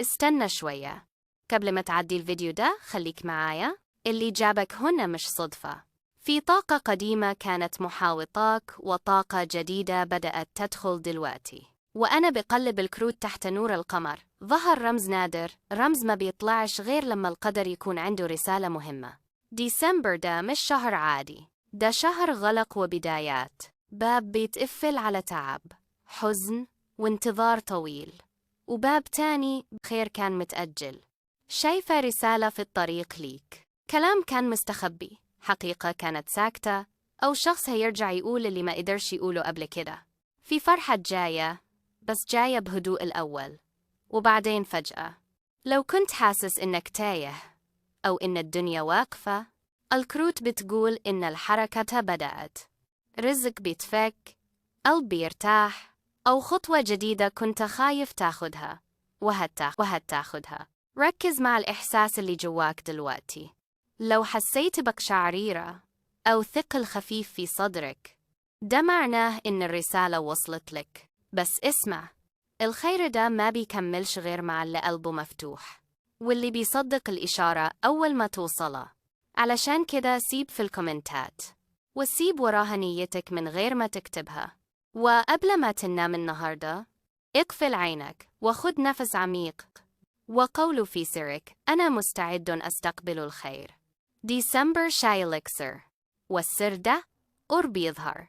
استنى شوية. قبل ما تعدي الفيديو ده خليك معايا. اللي جابك هنا مش صدفة. في طاقة قديمة كانت محاوطاك وطاقة جديدة بدأت تدخل دلوقتي. وأنا بقلب الكروت تحت نور القمر ظهر رمز نادر، رمز ما بيطلعش غير لما القدر يكون عنده رسالة مهمة. ديسمبر ده مش شهر عادي، ده شهر غلق وبدايات، باب بيتقفل على تعب، حزن وانتظار طويل، وباب تاني بخير كان متأجل. شايفة رسالة في الطريق ليك، كلام كان مستخبي، حقيقة كانت ساكتة، أو شخص هيرجع يقول اللي ما قدرش يقوله قبل كده. في فرحة جاية، بس جاية بهدوء الأول، وبعدين فجأة. لو كنت حاسس إنك تايه أو إن الدنيا واقفة، الكروت بتقول إن الحركة بدأت. رزق بيتفك، قلب بيرتاح، أو خطوة جديدة كنت خايف تاخدها وهتاخدها. ركز مع الإحساس اللي جواك دلوقتي. لو حسيت بقشعريرة أو ثقل خفيف في صدرك، ده معناه إن الرسالة وصلت لك. بس اسمع، الخير ده ما بيكملش غير مع اللي قلبه مفتوح، واللي بيصدق الإشارة أول ما توصله. علشان كده سيب في الكومنتات، وسيب وراها نيتك من غير ما تكتبها. وقبل ما تنام النهاردة، اقفل عينك وخد نفس عميق، وقول في سرك: أنا مستعد أستقبل الخير. ديسمبر شاي إليكسر، والسر ده قرب يظهر.